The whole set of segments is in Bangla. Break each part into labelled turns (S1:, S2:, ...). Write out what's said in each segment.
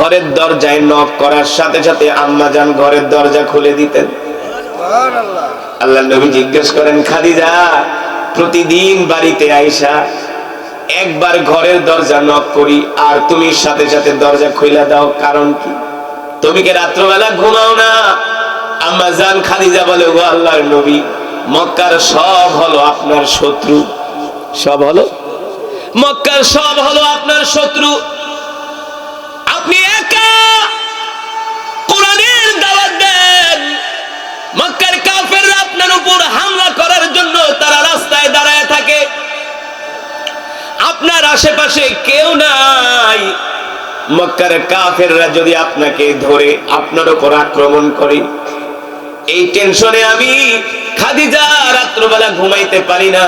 S1: ঘরের দরজায় নক করার সাথে সাথে আম্মাজান ঘরের দরজা খুলে দিতেন। সুবহানাল্লাহ। আল্লাহর নবী জিজ্ঞেস করেন, খাদিজা প্রতিদিন বাড়িতে আইসা একবার ঘরের দরজা নক করি আর তুমি সাথে সাথে দরজা খুলে দাও, কারণ কি? তুমি কি রাত্রবেলা ঘুমাও না? আম্মাজান খাদিজা বলে, ও আল্লাহর নবী, মক্কার সব হলো আপনার শত্রু, সব হলো মক্কার সব হলো আপনার শত্রু। আপনি একা কোরআনের দাওয়াত দেন, মক্কার কাফেররা আপনার উপর হামলা করার জন্য তারা রাস্তায় দাঁড়ায় থাকে, আপনার আশেপাশে কেউ নাই। মক্কার কাফেররা যদি আপনাকে ধরে আপনার উপর আক্রমণ করে, এই টেনশনে আমি খাদিজা রাত্রবেলা ঘুমাইতে পারি না।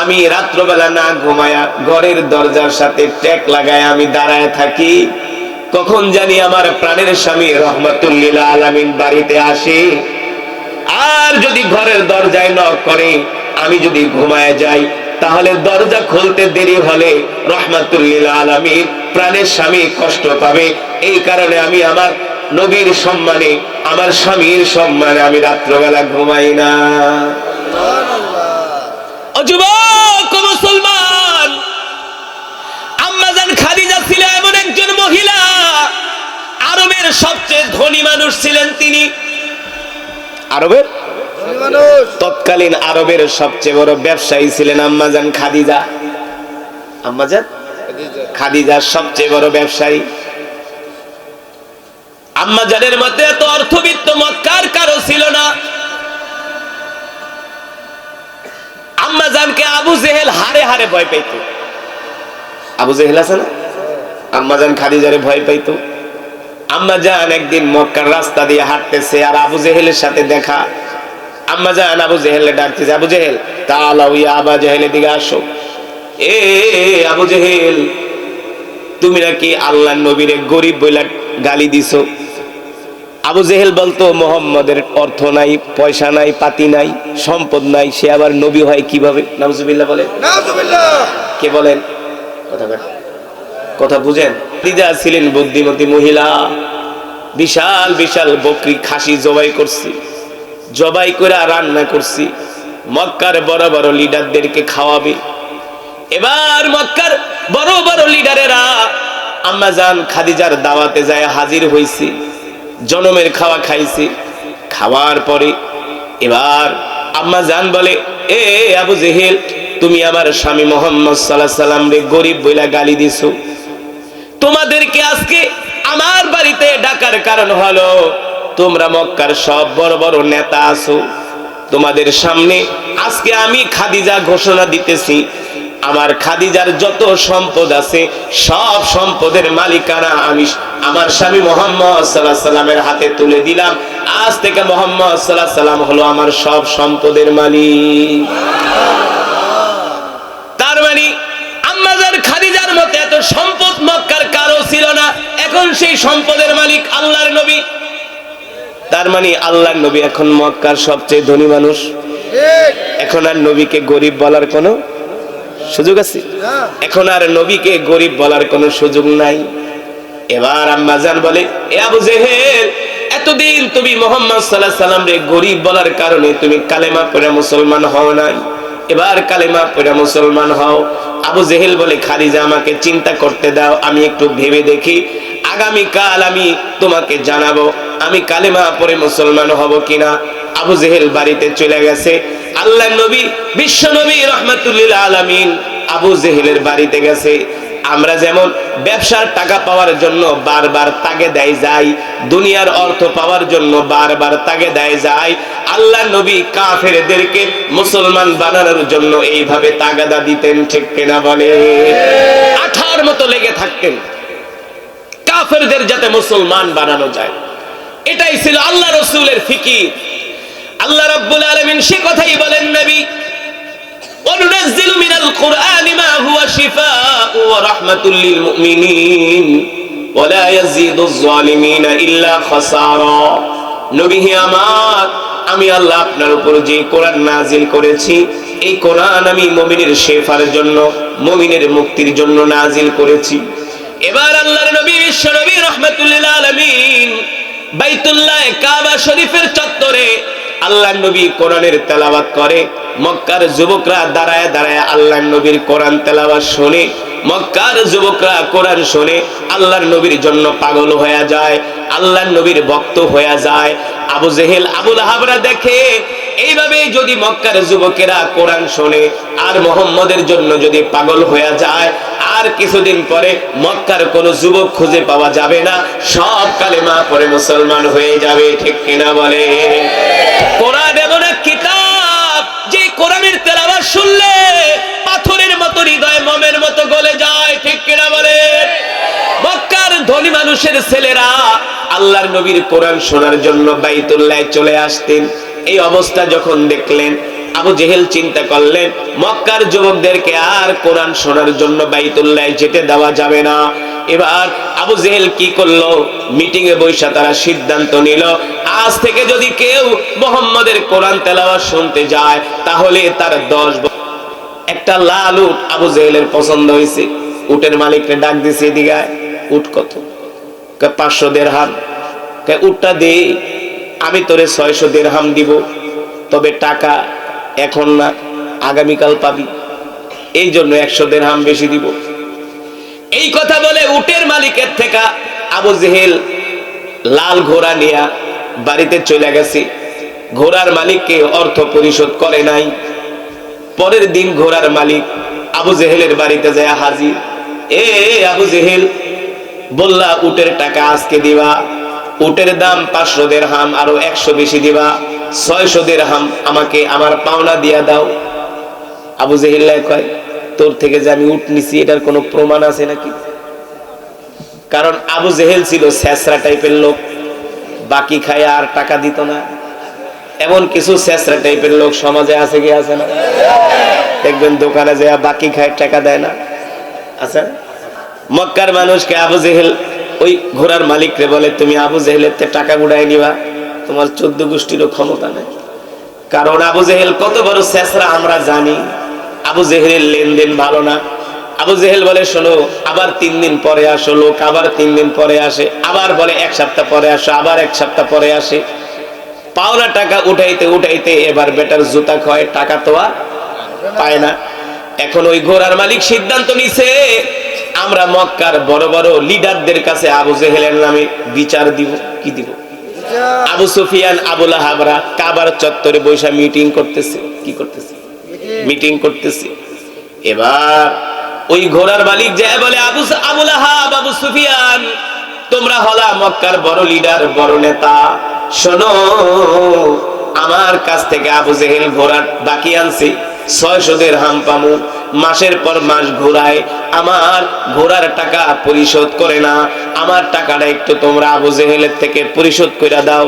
S1: আমি রাত্রবেলা না ঘুমায়া ঘরের দরজার সাথে ট্যাক লাগায় আমি দাঁড়ায় থাকি, কখন জানি আমার প্রাণের স্বামী রহমাতুল লিল আলামিন বাড়িতে আসে। আর যদি ঘরের দরজায় নক করে, আমি যদি ঘুমায় যাই, তাহলে দরজা খুলতে দেরি হলে রহমাতুল লিল আলামিন প্রাণের স্বামী কষ্ট পাবে। এই কারণে আমি আমার নবীর সম্মানে, আমার স্বামীর সম্মানে আমি রাত্রবেলা ঘুমাই না। যুবক মুসলমান, আম্মাজান খাদিজা ছিলেন এমন একজন মহিলা, আরবের সবচেয়ে ধনী মানুষ ছিলেন তিনি। আরবের তৎকালীন আরবের সবচেয়ে বড় ব্যবসায়ী ছিলেন আম্মাজান খাদিজা। আম্মাজান খাদিজা সবচেয়ে বড় ব্যবসায়ী। আম্মাজানের মতে এত অর্থবিত্ত মক্কার কারো ছিল না। আম্মাজানকে আবু জেহেল হারে হারে ভয় পাইতো। আবু জেহেল আছে না, আম্মাজান খাদিজারে ভয় পাইতো। আম্মাজান একদিন মক্কার রাস্তা দিয়ে হাঁটতেছে, আর আবু জেহেলের সাথে দেখা। আম্মাজান আবু জেহেলে ডাকতেছে, আবু জেহেল তাআলাউ ইয়া আবু জেহেলের দিকে আসো। এ আবু জেহেল, তুমি নাকি আল্লাহর নবীরে গরিব বইলা গালি দিছো। আবু জেহেল বলতো, মুহাম্মাদের অর্থ নাই, পয়সা নাই, পাতি নাই, সম্পদ নাই, সে আবার নবী হয় কিভাবে? নাউজুবিল্লাহ বলেন। নাউজুবিল্লাহ। কে বলেন? কথা বুঝেন? খাদিজা ছিলেন বুদ্ধিমতী মহিলা। বিশাল বিশাল বকরি খাসি জবাই করছি, জবাই করে রান্না করছি, মক্কার বড় বড় লিডারদেরকে খাওয়াবে। এবার মক্কার বড় বড় লিডারেরা আম্মাজান খাদিজার দাওয়াতে যায় হাজির হইছে, জনমের খাওয়া খাইছে। খাওয়ার পরে এবার আম্মাজান বলে, এ আবু জেহেল, তুমি আমার স্বামী মুহাম্মদ সাল্লাল্লাহু আলাইহি সাল্লাম রে গরিব বইলা গালি দিছো। তোমাদেরকে আজকে আমার বাড়িতে ডাকার কারণ হলো, তোমরা মক্কার সব বড় বড় নেতা আছো, তোমাদের সামনে আজকে আমি খাদিজা ঘোষণা দিতেছি, আমার খাদিজার যত সম্পদ আছে সব সম্পদের মালিকানা আমি আমার স্বামী মুহাম্মদ সাল্লাল্লাহু আলাইহি সাল্লামের হাতে তুলে দিলাম। আজ থেকে মুহাম্মদ সাল্লাল্লাহু আলাইহি সাল্লাম হলো আমার সব সম্পদের মালিক। তার মানে আম্মাজান খাদিজার মতে এত সম্পদ মক্কার কারো ছিল না, এখন সেই সম্পদের মালিক আল্লাহর নবী। তার মানে আল্লাহর নবী এখন মক্কার সবচেয়ে ধনী মানুষ। এখন আর নবীকে গরিব বলার কোনো সুযোগ আছে? এখন আর নবীকে গরিব বলার কোনো সুযোগ নাই। এবার আম্মাজান বলে, এ আবু জেহেল, এতদিন তুমি মুহাম্মদ সাল্লাল্লাহু আলাইহি সাল্লাম রে গরিব বলার কারণে তুমি কালেমা পড়ে মুসলমান হও নাই, এবার কালেমা পড়ে মুসলমান হও। আবু জেহেল বলে, খাদিজা আমাকে চিন্তা করতে দাও, আমি একটু ভেবে দেখি, আগামী কাল আমি তোমাকে জানাবো আমি কালেমা পড়ে মুসলমান হব কিনা। আবু জেহেল বাড়িতে চলে গেছে। আল্লাহর নবী বিশ্ব নবী রাহমাতুল লিল আলামিন আবু জেহেলের বাড়িতে গেছে। আমরা যেমন ব্যবসার টাকা পাওয়ার জন্য বারবার তাগিদায় যাই, দুনিয়ার অর্থ পাওয়ার জন্য বারবার তাগিদায় যাই, আল্লাহর নবী কাফেরদেরকে মুসলমান বানানোর জন্য এইভাবে তাগাদা দিতেন, ঠিক কিনা বলে? আঠার মতো লেগে থাকতেন কাফেরদের যাতে মুসলমান বানানো যায়। এটাই ছিল আল্লাহ রাসূলের ফিকির। আল্লাহ রাব্বুল আলামিন সে কথাই বলেন, নবী ওয়ানুনাজ্জিলু মিনাল কুরআনি মা হুয়া শিফাa'un ওয়া রাহমাতুল লিল মুমিনিন ওয়া লা ইয়াজিদুজ জালিমিনা ইল্লা খাসারা। নবী হে আমার, আমি আল্লাহ আপনার উপর যে কোরআন নাজিল করেছি, এই কোরআন আমি মুমিনের শেফার জন্য, মুমিনের মুক্তির জন্য নাজিল করেছি। এবার আল্লাহর নবী বিশ্ব নবী বাইতুল্লাহ কাবা শরীফের চত্বরে আল্লাহর নবী কোরআনের তেলাওয়াত করে। মক্কার যুবকরা দাঁড়ায় দাঁড়ায় আল্লাহর নবীর কোরআন তেলাওয়াত শুনে। মক্কার যুবকরা কোরআন শুনে আল্লাহর নবীর জন্য পাগল হয়ে যায়, আল্লাহর নবীর ভক্ত হয়ে যায়। আবু জেহেল আবু লাহাবরা দেখে এইভাবে যদি মক্কার যুবকেরা কোরআন শোনে আর মুহাম্মদের জন্য যদি পাগল হয়ে যায়, আর কিছুদিন পরে মক্কার কোন যুবক খুঁজে পাওয়া যাবে না, সব কালেমা পড়ে মুসলমান হয়ে যাবে। ঠিক কিনা বলে? কোরআন এমন এক কিতাব যে কোরআনের তেলাওয়াত শুনলে পাথরের মতো হৃদয় মোমের মতো গলে যায়। ঠিক কিনা বলে? মক্কার ধনী মানুষের ছেলেরা আল্লাহর নবীর কোরআন শোনার জন্য বাইতুল্লাহ চলে আসতেন। এই অবস্থা যখন দেখলেন, আবু জেহেল চিন্তা করলেন মক্কার যুবকদেরকে আর কোরআন শোনার জন্য বাইতুল্লাহ যেতে দেওয়া যাবে না। এবার আবু জেহেল কি করলো? মিটিং এ বসে তারা সিদ্ধান্ত নিল, আজ থেকে যদি কেউ মুহাম্মদের কোরআন তেলাওয়াত শুনতে যায় তাহলে তার 10 একটা লাল উট আবু জেহেলের পছন্দ হয়েছে। উটের মালিককে ডাক দিছে, এদিকে আয়। উট কত? 500 দিরহাম। উটটা দে, আমি তোরে 600 দিরহাম দিব, তবে টাকা এখন না, আগামীকাল পাবি, এই জন্য 100 দিরহাম বেশি দিব। এই কথা বলে উটের মালিকের থেকে আবু জেহেল লাল ঘোড়া নিয়ে বাড়িতে চলে গেছে। ঘোড়ার মালিককে অর্থ পরিশোধ করে নাই। পরের দিন ঘোড়ার মালিক আবু জেহেলের বাড়িতে যায় হাজির। এ আবু জেহেল, বললা উটের টাকা আজকে দিবা, উটের দাম 500 দিরহাম, আরো 100 বেশি দিবা, 600 দিরহাম আমাকে আমার পাওনা দিয়া দাও। আবু জেহেল কয়, তোর থেকে যে আমি উট নিছি এটার কোনো প্রমাণ আছে নাকি? কারণ আবু জেহেল ছিল ছেসরা টাইপের লোক, বাকি খায় আর টাকা দিত না। এমন কিছু ছেসরা টাইপের লোক সমাজে আছে কি আছে না? দেখবেন দোকানে যায় বাকি খায়, টাকা দেয় না, আছে। মক্কার মানুষকে আবু জেহেল ওই ঘোড়ার মালিকরে বলে, তুমি আবু জেহেলের টাকা গুড়াই নিবা, তোমার 14 গোষ্ঠীরও ক্ষমতা নেই। কারণ আবু জেহেল কত বড় ছেসরা আমরা জানি। আবু জেহেলের লেনদেন ভালো না। আবু জেহেল বলে, শোনো, আবার 3 দিন পরে আসো। লোক আবার 3 দিন পরে আসে, আবার বলে 1 সপ্তাহ পরে আসো, আবার 1 সপ্তাহ পরে আসে। পাওনা টাকা উঠাইতে উঠাইতে এবার বেটার জুতা খয়, টাকা তো আর পায় না। এখন ওই ঘোড়ার মালিক সিদ্ধান্ত নিছে, আমরা মক্কার বড় বড় লিডারদের কাছে আবু জেহেলের নামে বিচার দিব। কি দিব? আবু সুফিয়ান আবু লাহাবরা কাবার চত্বরে বৈশা মিটিং করতেছে। কি করতেছে? মিটিং করতেছে। এবার ওই ঘোড়ার মালিক যায় বলে, আবু লাহাব, আবু সুফিয়ান, তোমরা হলা মক্কার বড় লিডার, বড় নেতা, শোনো, আমার কাছ থেকে আবু জেহেল ঘোড়ার বাকি আনছে, 600 দিরহাম পামু। মাসের পর মাস ঘোরায়, আমার ঘোড়ার টাকা পরিশোধ করে না। আমার টাকাটা একটু তোমরা আবু জেহেলের থেকে পরিশোধ করে দাও।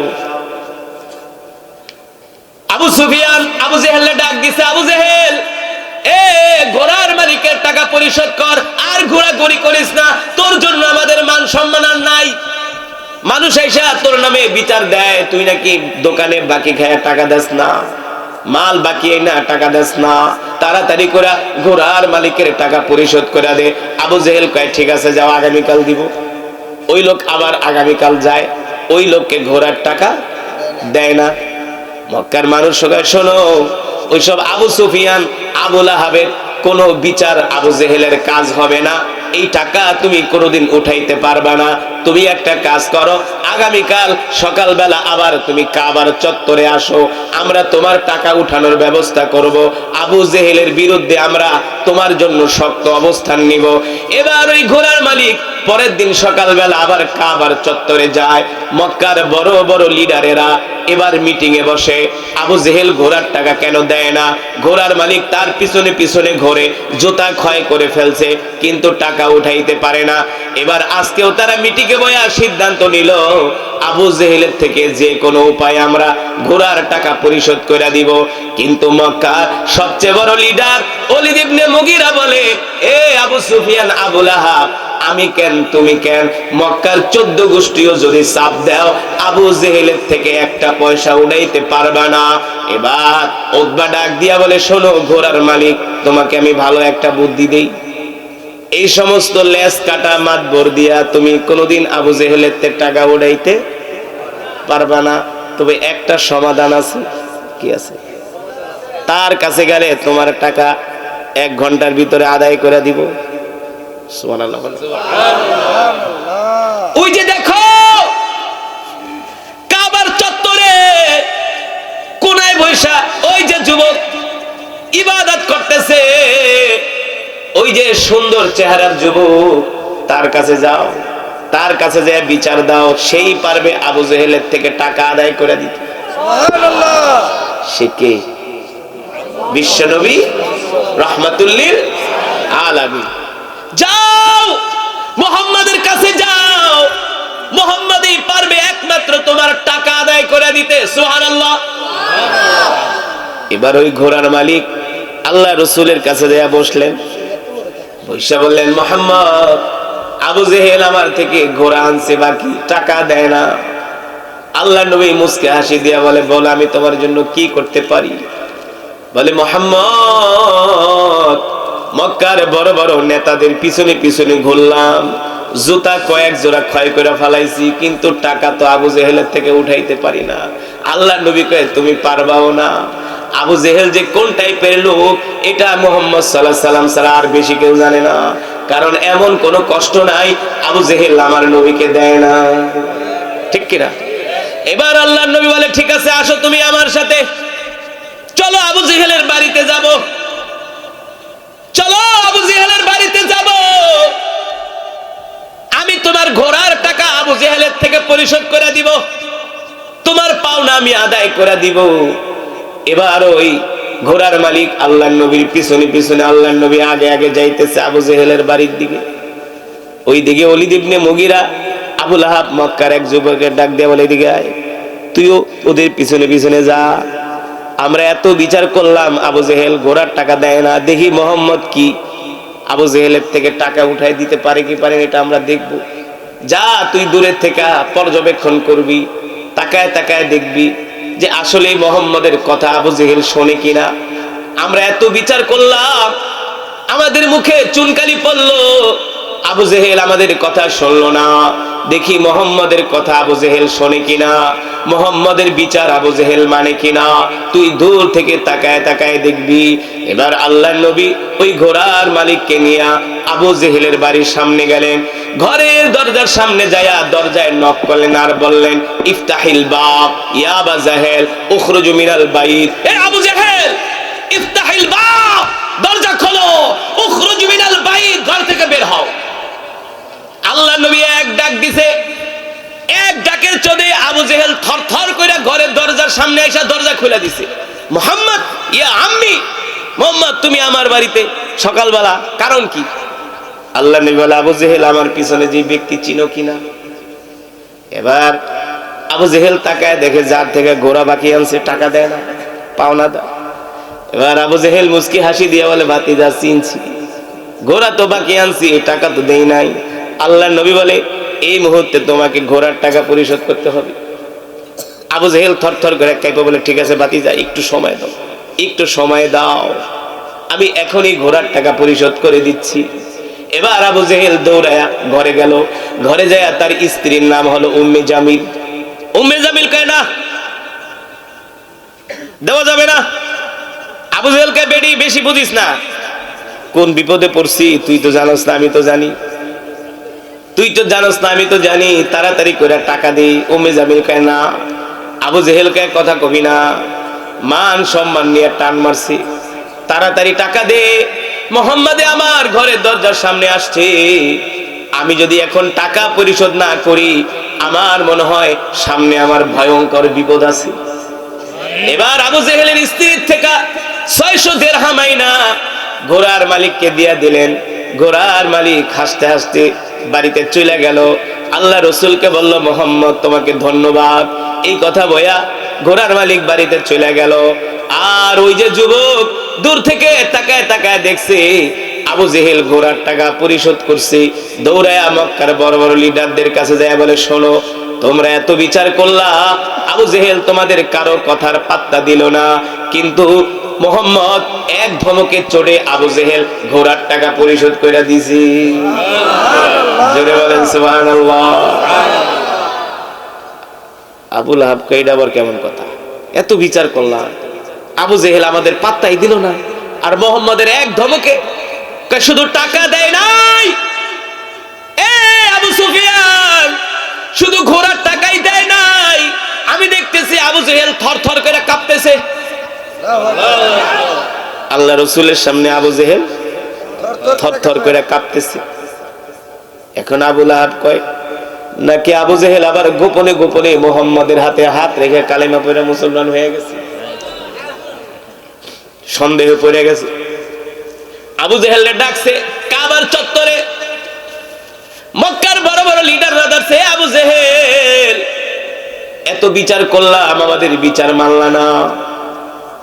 S1: আবু সুফিয়ান আবু জেহেলে ডাক দিছে, আবু জেহেল, এ ঘোড়ার মালিকের টাকা পরিশোধ কর, আর ঘোরাঘুরি করিস না, তোর জন্য আমাদের মান সম্মান আর নাই। মানুষ এসে তোর নামে বিচার দেয়, তুই নাকি দোকানে বাকি খায় টাকা দেস না, মাল বাকি না টাকা দেস না, তাড়াতাড়ি করে ঘোড়ার মালিকের টাকা পরিশোধ করে দে। আবু জেহেল কয়, ঠিক আছে, যাও, আগামীকাল দিব। ওই লোক আবার আগামীকাল যায়, ওই লোককে ঘোড়ার টাকা দেয় না। মক্কার মানুষ সবাই শোনো, ওইসব আবু সুফিয়ান আবু লাহাবের কোনো বিচার আবু জেহেলের কাজ হবে না। এই টাকা তুমি কোনোদিন উঠাইতে পারবা না। তুমি একটা কাজ করো, আগামীকাল সকালবেলা আবার তুমি কাবার চত্বরে আসো, আমরা তোমার টাকা উঠানোর ব্যবস্থা করব। আবু জেহেলের বিরুদ্ধে আমরা তোমার জন্য শক্ত অবস্থান নিব। এবার ওই ঘোড়ার মালিক পরের দিন সকালবেলা আবার কাবার চত্বরে যায়। মক্কার বড় বড় লিডারেরা এবার মিটিং এ বসে। আবু জেহেল ঘোড়ার টাকা কেন দেয় না? ঘোড়ার মালিক তার পিছনে পিছনে ঘোরে, জুতা ক্ষয় করে ফেলছে, কিন্তু টাকা উঠাইতে পারে না। এবার আজকেও তারা মিটিং এ বসে সিদ্ধান্ত নিল, আবু জেহেলের থেকে যে কোনো উপায় আমরা ঘোড়ার টাকা পরিশোধ করে দিব। কিন্তু মক্কার সবচেয়ে বড় লিডার ওলীদ ইবনে মুগীরা বলে, এ আবু সুফিয়ান আবু লাহাব, আমি কেন তুমি কেন, মক্কার 14 গোষ্ঠীও যদি চাপ দাও, আবু জেহেলের থেকে একটা পয়সা উঠাইতে পারবা না। এবার উতবা ডাক দিয়া বলে, শোনো ঘোড়ার মালিক, তোমাকে আমি ভালো একটা বুদ্ধি দেই। এই সমস্ত লেস কাটা মাতবর দিয়া তুমি কোনোদিন আবু জেহেলের থেকে টাকা উঠাইতে পারবা না, তবে একটা সমাধান আছে। কি আছে? তার কাছে গেলে তোমার টাকা 1 ঘন্টার ভিতরে আদায় করে দিব। সুবহানাল্লাহ। ওই যে দেখো কাবার চত্বরে কোনায় বৈশা ওই যে যুবক ইবাদত করতেছে, ওই যে সুন্দর চেহারার যুবক, তার কাছে যাও, তার কাছে যে বিচার দাও, সেই পারবে আবু জেহেলের থেকে টাকা আদায় করে দিতে। সুবহানাল্লাহ। সে কে? বিশ্বনবী রাহমাতুল লিল আলামিন। যাও মুহাম্মাদের কাছে যাও, মুহাম্মাদই পারবে একমাত্র তোমার টাকা আদায় করে দিতে। সুবহানাল্লাহ। এবার ওই ঘোড়ার মালিক আল্লাহ রসুলের কাছে যায় বসলেন, বৈশা বললেন, মুহাম্মদ, আবু জেহেল আমার থেকে ঘোড়া আনছে, বাকি টাকা দেয় না। আল্লাহ নবী মুস্কে হাসি দিয়া বলে, বল আমি তোমার জন্য কি করতে পারি? বলে, মুহাম্মদ, মক্কার বড় বড় নেতাদের পিছনে পিছনে ঘুরলাম, জুতা কয়েক জোড়া ক্ষয় করে ফেলাইছি, কিন্তু টাকা তো আবু জেহেলের থেকে উঠাইতে পারি না। আল্লাহ নবী কয়, তুমি পারবাও না। আবু জেহেল যে কোন টাইপের লোক এটা মুহাম্মদ সাল্লাল্লাহু আলাইহি সাল্লাম ছাড়া আর বেশি কেউ জানে না, কারণ এমন কোন কষ্ট নাই আবু জেহেল আমার নবীকে দেয় না। ঠিক কিনা? এবার আল্লাহর নবী বলে, ঠিক আছে, আসো তুমি আমার সাথে, চলো আবু জেহেলের বাড়িতে যাব, চলো আবু জেহেলের বাড়িতে যাব, আমি তোমার ঘোড়ার টাকা আবু জেহেলের থেকে পরিশোধ করে দিব, তোমার পাওনা আমি আদায় করে দিব। এবার ওই ঘোড়ার মালিক আল্লাহর নবীর পিছনে পিছনে, আল্লাহর নবী আগে আগে যাইতেছে আবু জেহেলের বাড়ির দিকে। ওই দিকে ওলীদ ইবনে মুগীরা, আবু লাহাব, মক্কার এক যুবকের ডাক দিয়ে বলে, এদিকে আয়, তুইও ওদের পিছনে পিছনে যা। আমরা এত বিচার করলাম, আবু জেহেল ঘোড়ার টাকা দেয় না, দেখি মোহাম্মদ কি আবু জেহেলের থেকে টাকা উঠাই দিতে পারে কি পারে, এটা আমরা দেখব। যা, তুই দূরের থেকে পর্যবেক্ষণ করবি, তাকায় তাকায় দেখবি যে আসলে মোহাম্মদের কথা আবু জেহেল শোনে কিনা। আমরা এত বিচার করলাম, আমাদের মুখে চুনকালি পড়লো, আবু জেহেল আমাদের কথা শুনলো না, দেখি মোহাম্মদের কথা আবু জেহেল শোনে কিনা, মোহাম্মদের বিচার আবু জেহেল মানে কিনা, তুই দূর থেকে তাকায় তাকায় দেখবি। এবার আল্লাহর নবী ওই ঘোড়ার মালিককে নিয়ে আবু জেহেলের বাড়ির সামনে গেলেন, ঘরের দরজার সামনে যায়া দরজায় নক করলেন আর বললেন, ইফতাহিল বাব ইয়া আবা জেহেল উখরুজু মিনাল বাইত। এ আবু জেহেল, ইফতাহিল বাব, দরজা খোলো, উখরুজু মিনাল বাইত, ঘর থেকে বের হও। আল্লাহ নবী এক ডাক দিছে, এক ডাকের চোদে আবু জেহেল থরথর করে ঘরের দরজার সামনে এসে দরজা খুলে দিছে। মুহাম্মদ, ইয়া আম্মি, মুহাম্মদ তুমি আমার বাড়িতে সকালবেলা, কারণ কি? আল্লাহ নবী বলে, আবু জেহেল আমার পিছনে যে ব্যক্তি চিনো কিনা? এবার আবু জেহেল তাকায় দেখে যার থেকে ঘোড়া বাকি আনছে টাকা দেয় না, পাওনা দেয়। এবার আবু জেহেল মুস্কি হাসি দিয়ে বলে, ভাতিজা চিনছি, ঘোড়া তো বাকি আনছি, টাকা তো দেই নাই। আল্লাহ নবী বলে, এই মুহূর্তে তোমাকে ঘোড়ার টাকা পরিশোধ করতে হবে। আবু জেহেল থরথর করে কাঁপে বলে, ঠিক আছে ভাতিজা, একটু সময় দাও, একটু সময় দাও, আমি এখনই ঘোড়ার টাকা পরিশোধ করে দিচ্ছি। এবার আবু জেহেল দৌড়ায়া ঘরে গেল, ঘরে যায় তার স্ত্রীর নাম হলো উম্মে জামিল। উম্মে জামিল কয়, না দেওয়া যাবে না। আবু জেহেল কয়, বেডি বেশি বুঝিস না, কোন বিপদে পড়ছি তুই তো জানোস না, আমি তো জানি, তুই তো জানোস না, আমি তো জানি, তাড়াতাড়ি করে টাকা দিই। উম্মে জামিল কয়, না। আবু জেহেল কয়, কথা কবি না, মান সম্মান নিয়ে টান মারছি, তাড়াতাড়ি টাকা দে, মুহাম্মদে আমার ঘরের দরজার সামনে আসছে, আমি যদি এখন টাকা পরিশোধ না করি আমার মনে হয় সামনে আমার ভয়ঙ্কর বিপদ আছে। এবার আবু জেহেলের স্ত্রীর থেকে 600 দিরহাম আইনা ঘোড়ার মালিককে দিয়া দিলেন। ঘোড়ার মালিক হাসতে হাসতে বাড়িতে চলে গেল। আল্লাহ রসুলকে বলল, মুহাম্মদ তোমাকে ধন্যবাদ। এই কথা বয়া ঘোড়ার মালিক বাড়িতে চলে গেল। আর ওই যে যুবক দূর থেকে তাকায় তাকায় দেখছে আবু জেহেল ঘোড়ার টাকা পরিশোধ করছে। দৌড়ায় মক্কার বড় বড় লিডারদের কাছে যায় বলে, শোনো, তোমরা এত বিচার করলা, আবু জেহেল তোমাদের কারো কথার পাত্তা দিল না, কিন্তু মুহাম্মদ এক ধমকে চড়ে আবু জেহেল ঘোড়ার টাকা পরিশোধ করে দিয়েছে। জোরে বলেন সুবহানাল্লাহ। আবু লাহাব কয় এটা আবার কেমন কথা, এত বিচার করলাম, আবু জেহেল আমাদের পাত্তাই দিল না, আর মোহাম্মদের এক ধমকে কয় শুধু টাকা দেয় নাই, এ আবু সুফিয়ান শুধু ঘোড়ার টাকাই দেয় নাই, আমি দেখতেছি আবু জেহেল থরথর করে কাঁপতেছে। আল্লাহ রাসূলের সামনে আবু জেহেল থরথর করে কাঁপতেছে। এখন আবু লাহাব কয় নাকি আবু জেহেল আবার গোপনে গোপনে মুহাম্মাদের হাতে হাত রেখে কালেমা পড়ে মুসলমান হয়ে গেছে, সন্দেহ পড়ে গেছে। আবু জেহেলকে ডাকছে কাবার চত্বরে, মক্কার বড় বড় লিডাররা ডাকছে, আবু জেহেল এত বিচার করলাম আমাদের বিচার মানলা না,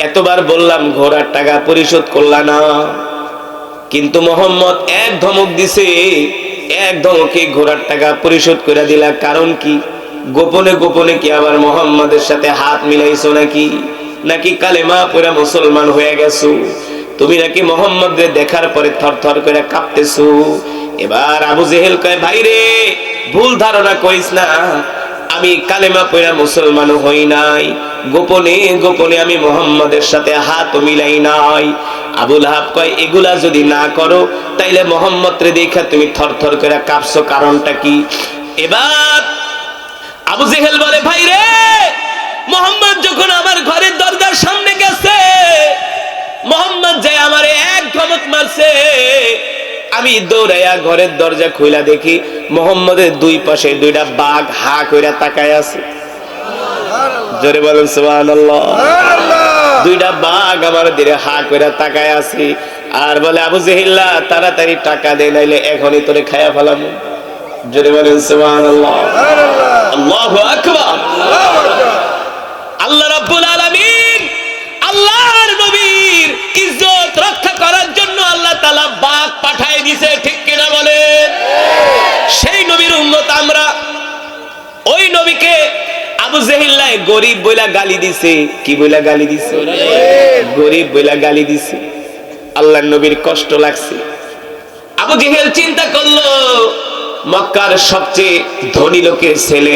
S1: এতবার বললাম ঘোড়ার টাকা পরিশোধ করলা না, কিন্তু মোহাম্মদ এক ধমক দিছে, এক ধমকে ঘোড়ার টাকা পরিশোধ করে দিলা, কারণ কি? গোপনে গোপনে কি আবার মোহাম্মদের সাথে হাত মিলাইছো নাকি? নাকি কালেমা পড়ে মুসলমান হয়ে গেছো? তুমি নাকি মোহাম্মদের দেখার পরে থরথর করে কাঁপতেছো? এবার আবু জেহেল কয় ভাই রে, ভুল ধারণা করিস না, আমি কালেমা পড়ে মুসলমান হই নাই, গোপনে গোপনে আমি মুহাম্মাদের সাথে হাত মিলাই নাই। আবু লাহাব কয় এগুলা যদি না করো তাইলে মুহাম্মদ রে দেখা তুমি থরথর করে কাঁপছো, কারণটা কি? এবার আবু জেহেল বলে ভাই রে, মুহাম্মদ যখন আমার ঘরের দরজার সামনে গেছে, মুহাম্মদ যে আমারে এক ধমক মারছে, আমি দৌড়াইয়া ঘরের দরজা খুইলা দেখি মুহাম্মদের দুই পাশে দুইটা বাঘ হা কইরা তাকায় আছে। জোরে বলেন সুবহানাল্লাহ। দুইটা বাঘ আমার দিকে হা কইরা তাকায় আছে, আর বলে আবু জেহেল্লা তাড়াতাড়ি টাকা দে, নাইলে এখনই তোরে খায়া ফেলাম। জোরে বলেন সুবহানাল্লাহ। আল্লাহু আকবার। আল্লাহ রাব্বুল আলামিন আল্লাহর নবীর ইজ্জত রক্ষা করার জন্য আল্লাহ তাআলা বাঘ পাঠায় দিয়েছে, ঠিক কিনা বলেন? সেই নবীর উম্মত আমরা। ওই নবীকে আবু জেহেল গরিব বইলা গালি দিছে। কি বইলা গালি দিছে? গরিব বইলা গালি দিছে। আল্লাহর নবীর কষ্ট লাগছে। আবু জেহেল চিন্তা করলো মক্কার সবচেয়ে ধনী লোকের ছেলে,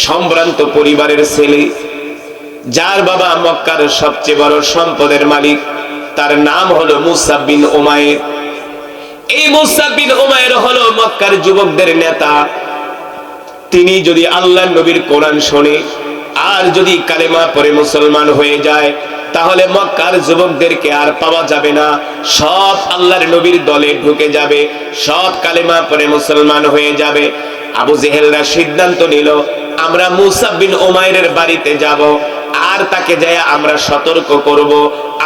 S1: সম্ভ্রান্ত পরিবারের ছেলে, যার বাবা মক্কার সবচেয়ে বড় সম্পদের মালিক, তার নাম হলো মুসাব বিন উমাইর। এই মুসাব বিন উমাইর হলো মক্কার যুবকদের নেতা। তিনি যদি আল্লাহর নবীর কোরআন শোনে আর যদি কালেমা পড়ে মুসলমান হয়ে যায়, তাহলে মক্কার যুবকদেরকে আর পাওয়া যাবে না, সব আল্লাহর নবীর দলে ঢুকে যাবে, সব কালেমা পড়ে মুসলমান হয়ে যাবে। আবু জেহেলরা সিদ্ধান্ত নিল আমরা মুসাব বিন উমাইরের বাড়িতে যাব, আর তাকে যায়া আমরা সতর্ক করব,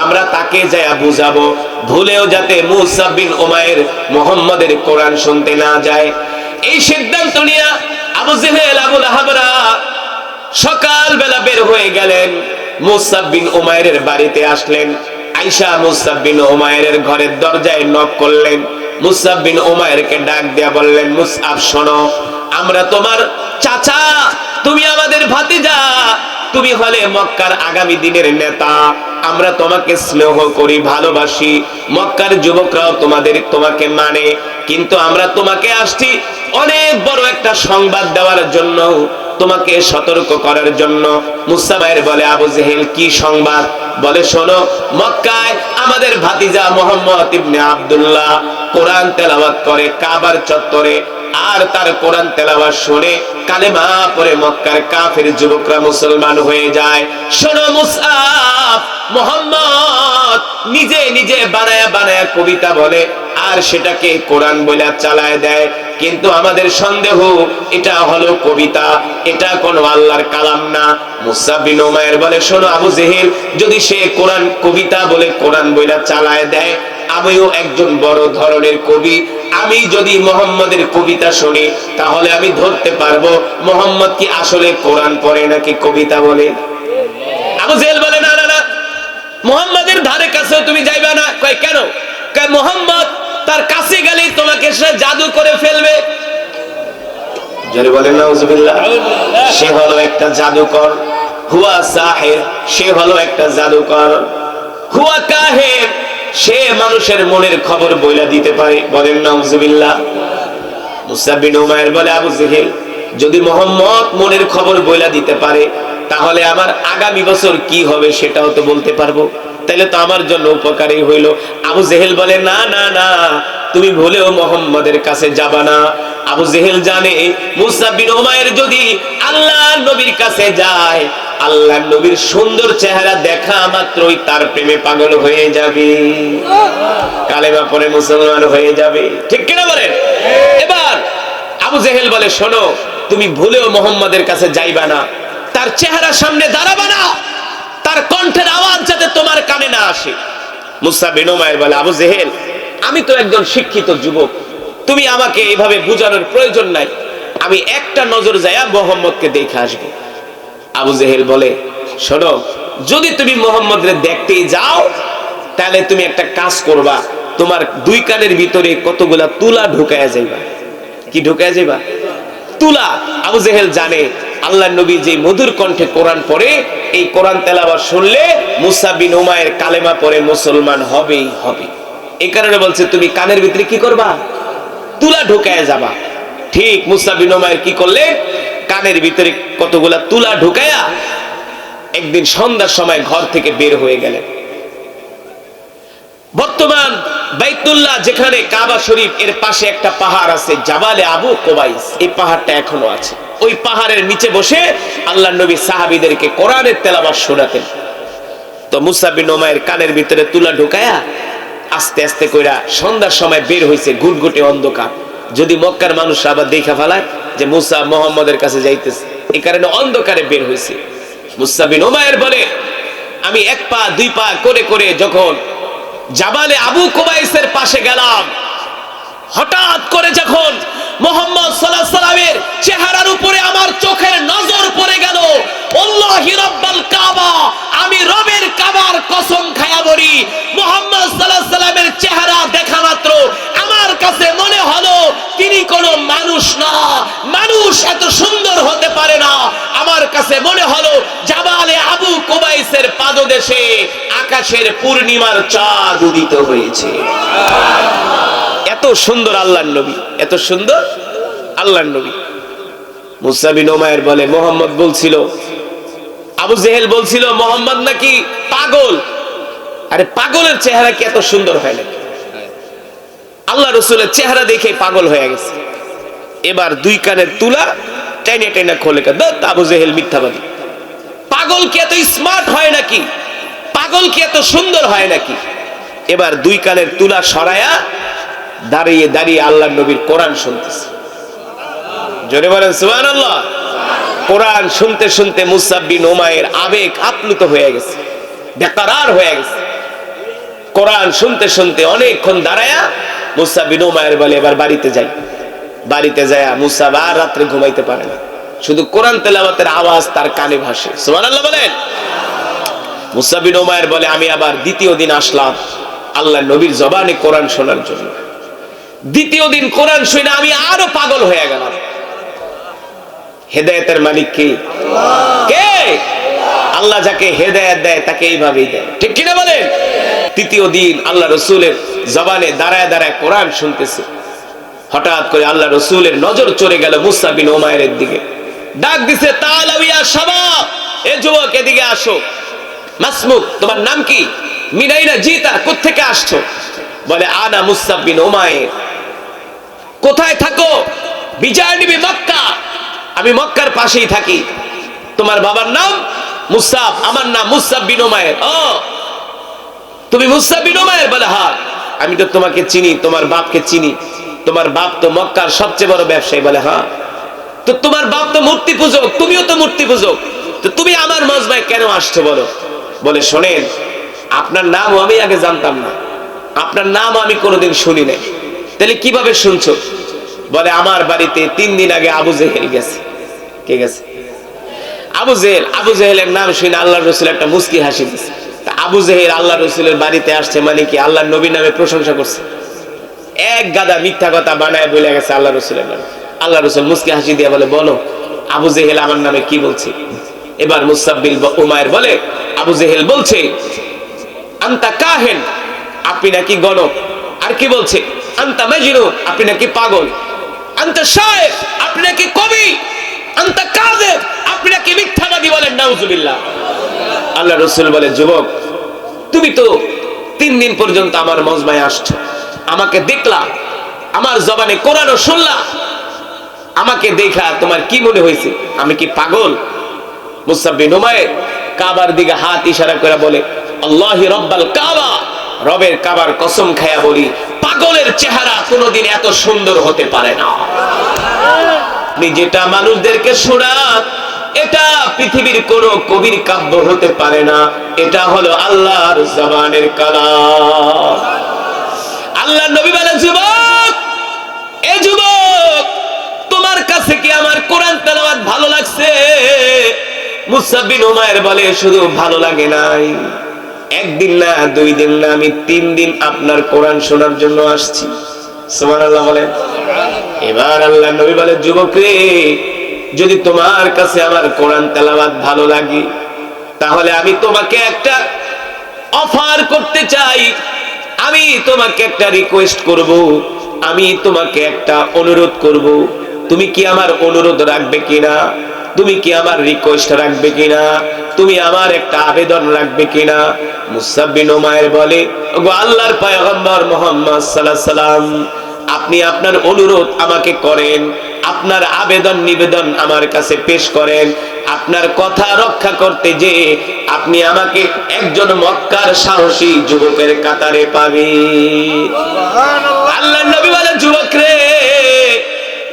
S1: আমরা তাকে যায়া বুঝাবো, ভুলেও যাতে মুসাব বিন উমাইর মুহাম্মাদের কোরআন শুনতে না যায়। এই সিদ্ধান্ত নিয়ে আবু জেহেল আবু লাহাবরা সকাল বেলা বের হয়ে গেলেন, মুসাব বিন উমাইরের বাড়িতে আসলেন। আয়েশা মুসাব বিন উমাইরের ঘরের দরজায় নক করলেন। মুসাব বিন উমাইরকে ডাক দিয়া বললেন, মুসআব শোনো, আমরা তোমার চাচা, তুমি আমাদের ভাতিজা, তুমি হলে মক্কার আগামী দিনের নেতা, আমরা তোমাকে স্নেহ করি, ভালোবাসি, মক্কার যুবকরাও তোমাকে মানে, কিন্তু আমরা তোমাকে আসছি অনেক বড় একটা সংবাদ দেওয়ার জন্য, তোমাকে সতর্ক করার জন্য। মুসা ভাইয়ের বলে আবু জেহেল কি সংবাদ? বলে শোনো, মক্কায় আমাদের ভাতিজা মুহাম্মদ ইবনে আব্দুল্লাহ কোরআন তেলাওয়াত করে কাবার চত্বরে, আর তার কোরআন তেলাওয়াত শুনে কালেমা পড়ে মক্কার কাফের যুবকরা মুসলমান হয়ে যায়। শোনো মুসআব, মুহাম্মদ নিজে নিজে বানায়া বানায়া কবিতা বলে আর সেটাকে কোরআন বলে চালায় দেয়, কিন্তু আমাদের সন্দেহ এটা হলো কবিতা, এটা কোনো আল্লাহর কালাম না। মুসা বিন উমাইর বলে শোনো আবু জেহেল, যদি সে কোরআন কবিতা বলে কোরআন বইলা চালায় দেয়, আমিও একজন বড় ধরনের কবি, আমি যদি মুহাম্মাদের কবিতা শুনি তাহলে আমি ধরতে পারবো মুহাম্মদ কি আসলে কোরআন পড়ে নাকি কবিতা বলে। আবু জেহেল বলে না না না, মুহাম্মাদের ধারে কাছে তুমি যাইবা না। কয় কেন? কয় মুহাম্মদ তার কাছে গেলেই তোমাকে সে জাদু করে ফেলবে। যারা বলেন নাউজুবিল্লাহ, সে হলো একটা জাদুকর, হুয়া সাহির, সে হলো একটা জাদুকর, হুয়া কাহির, সে মানুষের মনের খবর বইলা দিতে পারে। বলেন নাউজুবিল্লাহ। মুসা বিন উমাইর বলে আবু জেহেল, যদি মুহাম্মদ মনের খবর বইলা দিতে পারে তাহলে আমার আগামী বছর কি হবে সেটাও তো বলতে পারবো, তাইলে তো আমার জন্য উপকারী হইল। আবু জেহেল বলে না না না, তুমি ভুলেও মোহাম্মদের কাছে যাবা না। আবু জেহেল জানে মুসআব বিন উমাইর যদি আল্লাহর নবীর কাছে যায়, আল্লাহর নবীর সুন্দর চেহারা দেখা মাত্রই তার প্রেমে পাগল হয়ে যাবে, কালেমা পড়ে মুসলমান হয়ে যাবে, ঠিক কিনা বলেন? এবার আবু জেহেল বলে শোনো, তুমি ভুলেও মোহাম্মদের কাছে যাইবা না, তার চেহারার সামনে দাঁড়াবা না, তার কণ্ঠের আওয়াজ যাতে তোমার কানে না আসে। মুসআব বিন উমাইর বলে আবু জেহেল, আমি তো একজন শিক্ষিত যুবক, তুমি আমাকে এইভাবে বুঝানোর প্রয়োজন নাই, আমি একটা নজর যায়া মোহাম্মদকে দেখে আসবো। আবু জেহেল বলে শোনো, যদি তুমি মোহাম্মদের দেখতেই যাও তাহলে তুমি একটা কাজ করবা, তোমার দুই কানের ভিতরে কতগুলা তুলা ঢুকায়া যাইবা। কি ঢুকায়া যাইবা? তুলা। আবু জেহেল জানে আল্লাহর নবী যে মধুর কণ্ঠে কোরআন পড়ে, এই কোরআন তেলাওয়াত শুনলে মুসআব বিন উমাইর কালেমা পড়ে মুসলমান হবেই হবে। এই কারণে বলছে তুমি কানের ভিতরে কি করবা? তুলা ঢুকায়া যাবা। ঠিক মুসআব বিন উমাইর কি করলে? কানের ভিতরে কতগুলা তুলা ঢুকায়া একদিন সন্ধ্যার সময় ঘর থেকে বের হয়ে গেলেন। বর্তমান বাইতুল্লাহ যেখানে কাবা শরীফ, এর পাশে একটা পাহাড় আছে জাবালে আবু কুবাইস, এই পাহাড়টা এখনো আছে। ওই পাহাড়ের নিচে বসে আল্লাহর নবী সাহাবীদেরকে কোরআনের তেলাওয়াত শোনাতেন। তো মুসআব বিন উমাইর কানের ভিতরে তুলা ঢুকায়া আস্তে আস্তে কইরা সন্ধ্যার সময় বের হইছে, ঘুটঘুটে অন্ধকার, যদি মক্কার মানুষ আবার দেখা ফেলায় যে মুসা মুহাম্মদের কাছে যাইতেছে, এই কারণে অন্ধকারে বের হইছে। মুসআব বিন উমাইর বলে আমি এক পা দুই পা করে করে যখন জাবালে আবু কুবাইসের পাশে গেলাম, হঠাৎ করে যখন মুহাম্মদ সাল্লাল্লাহু আলাইহি সাল্লামের চেহারার উপরে আমার চোখের নজর পড়ে গেল, আল্লাহি রাব্বাল কাবা, আমি রবের কাবার কসম খায়া বলি, মুহাম্মদ সাল্লাল্লাহু আলাইহি সাল্লামের চেহারা দেখা মাত্র আমার কাছে মনে হলো তিনি কোনো মানুষ না, মানুষ এত সুন্দর হতে পারে না। আমার কাছে মনে হলো জাবালে আবু কুবাইসের পাদদেশে আকাশের পূর্ণিমার চাঁদ উদিত হয়েছে। এত সুন্দর আল্লাহর নবী, এত সুন্দর আল্লাহর নবী। মুসআব বিন উমাইর বলে মুহাম্মদ বলছিল, আবু জেহেল বলছিল মুহাম্মদ নাকি পাগল। আরে পাগলের চেহারা কি এত সুন্দর হয় নাকি? আল্লাহ রাসূলের চেহারা দেখে পাগল হয়ে গেছে। এবার দুই কানের তুলা টেনে টেনে খোলে। আবু জেহেল মিথ্যাবাদী। পাগল কি এত স্মার্ট হয় নাকি? পাগল কি এত সুন্দর হয় নাকি? এবার দুই কানের তুলা সরায়া দাঁড়িয়ে দাঁড়িয়ে আল্লাহর নবীর কোরআন শুনতেছে। জোরে বলেন সুবহানাল্লাহ। কোরআন শুনতে শুনতে মুসআব বিন উমাইর আবেগ আপ্লুত হয়ে গেছে, বেকরার হয়ে গেছে। কোরআন শুনতে শুনতে অনেকক্ষণ দাঁড়ায়া মুসআব বিন উমাইর বলে এবার বাড়িতে যাই। বাড়িতে যায় মুসআব আর রাত্রে ঘুমাইতে পারে না, শুধু কোরআন তেলাওয়াতের আওয়াজ তার কানে ভাসে। সুবহানাল্লাহ বলেন। মুসআব বিন উমাইর বলে আমি আবার দ্বিতীয় দিন আসলাম আল্লাহর নবীর জবানে কোরআন শোনার জন্য। দ্বিতীয় দিন কোরআন শুনে আমি আরো পাগল হয়ে গেলাম। হেদায়েতের মালিক কে? কে? আল্লাহ যাকে হেদায়েত দেয় তাকে এইভাবেই দেয়, ঠিক কিনা বলেন? তৃতীয় দিন আল্লাহ রাসূলের জবানে দাঁড়ায় দাঁড়ায় কোরআন শুনতেছে। হঠাৎ করে আল্লাহ রাসূলের নজর চলে গেল মুসআব বিন উমাইরের দিকে। ডাক দিছে তাআলাউ ইয়া শাবাব, এ যুবক এদিকে আসো। মাসমুক, তোমার নাম কি? মিনাইনা জিতা, কোথা থেকে আসছো? বলে আনা মুসআব বিন উমাইর। কোথায় থাকো? বিজানিবি মক্কা, আমি মক্কার পাশেই থাকি। তোমার বাবার নাম মুসআব, আমার নাম মুসআব বিন উমাইর। ও তুমি মুসআব বিন উমাইর? বলে হ্যাঁ, আমি তো তোমাকে চিনি, তোমার বাপকে চিনি, তোমার বাপ তো মক্কার সবচেয়ে বড় ব্যবসায়ী। বলে হ্যাঁ। তো তোমার বাপ তো মূর্তি পূজক, তুমিও তো মূর্তি পূজক, তো তুমি আমার মজমায় কেন আসছো বলো? বলে শোনেন, আপনার নাম আমি আগে জানতাম না, আপনার নাম আমি কোনোদিন শুনি নাই, তাহলে কিভাবে শুনছো? বলে আমার বাড়িতে 3 দিন আগে আবু জেহেল গেছে। কে গেছে? আবু জেহেল। আবু জেহেলের নাম শুনে আল্লাহর রাসূল একটা মুস্কি হাসি দিয়েছে। তা আবু জেহেল আল্লাহর রাসূলের বাড়িতে আসছে মানে কি আল্লাহর নবীর নামে প্রশংসা করছে? এক গাদা মিথ্যা কথা বানায় বলে গেছে আল্লাহর রাসূলের নামে। আল্লাহর রাসূল মুস্কি হাসি দিয়ে বলে বলো আবু জেহেল আমার নামে কি বলছে? এবার মুসআব বিন উমাইর বলে আবু জেহেল বলছে আনতা কাহিন, আপনি নাকি গণক। আর কি বলছে? আনতা মাজনুন, আপনি নাকি পাগল। আনতা শায়ের, আপনি নাকি কবি। আনতা কাযিব, আপনি নাকি মিথ্যাবাদী। মিথ্যাবাদী বলেন নাউজুবিল্লাহ। আল্লাহ রাসূল বলে, যুবক তুমি তো 3 দিন পর্যন্ত আমার মজমায় আসছো, আমাকে দেখলা, আমার জবানে কোরআনও শুনলা, আমাকে দেখা তোমার কি মনে হয়েছে? আমি কি পাগল? মুসআব বিন উমাইর কাবার দিকে হাত ইশারা করে বলে, আল্লাহি রব্বাল কাবা, রবের কাবার কসম খায়া বলি, পাগলের চেহারা কোনোদিন এত সুন্দর হতে পারে না। আপনি যেটা মানুষদেরকে শোনান, এটা পৃথিবীর কোন কবির কাব্য হতে পারে না, এটা হলো আল্লাহর জবানের কালাম। আল্লাহর নবী বলে, যুবক, এ যুবক, তোমার কাছে কি আমার কোরআন তেলাওয়াত ভালো লাগছে? মুসআব বিন উমাইর বলে, শুধু ভালো লাগে নাই, একদিন না, 2 দিন না, আমি 3 দিন আপনার কোরআন শোনার জন্য আসছি। সুবহানাল্লাহ বলেন। এবার আল্লাহর নবী বলে, যুবক রে, যদি তোমার কাছে আমার কোরআন তেলাওয়াত ভালো লাগে, তাহলে আমি তোমাকে একটা অফার করতে চাই, আমি তোমাকে একটা রিকোয়েস্ট করব, আমি তোমাকে একটা অনুরোধ করব, তুমি কি আমার অনুরোধ রাখবে কিনা? তুমি কি আমার রিকোয়েস্ট রাখবে কিনা? তুমি আমার একটা আবেদন রাখবে কিনা? মুসআব বিন উমাইর বলে, ওগো আল্লাহর পয়গম্বর মুহাম্মদ সাল্লাল্লাহু আলাইহি সাল্লাম, আপনি আপনার অনুরোধ আমাকে করেন, আপনার আবেদন নিবেদন আমার কাছে পেশ করেন। আপনার কথা রক্ষা করতে যে আপনি আমাকে একজন মক্কার সাহসী যুবকের কাতারে পাবেন। আল্লাহর নবী বলে, যুবক রে,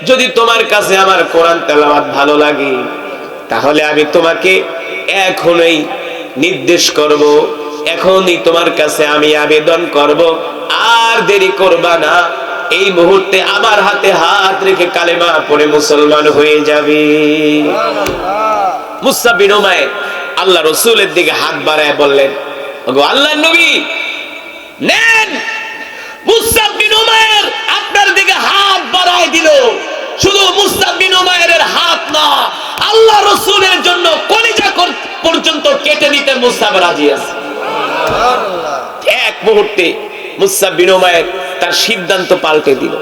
S1: যদি তোমার কাছে আমার কোরআন তেলাওয়াত ভালো লাগে, তাহলে আমি তোমাকে এখনই নির্দেশ করব, এখনই তোমার কাছে আমি আবেদন করব, আর দেরি করবা না, এই মুহূর্তে আমার হাতে হাত রেখে কালেমা পড়ে মুসলমান হয়ে যাবে। মুসআব বিন উমাইর আল্লাহ রাসূলের দিকে হাত বাড়ায় বললেন, ওগো আল্লাহর নবী, নেন। মুসআব বিন উমাইর আপনার দিকে হাত বাড়ায় দিল। শুধু মুসআব বিন উমাইরের হাত না, আল্লাহ রাসূলের জন্য কলিজা পর্যন্ত কেটে নিতে মুসআব রাজি আছে। এক মুহূর্তে মুসআব বিন উমাইর তার সিদ্ধান্ত পাল্টে দিল।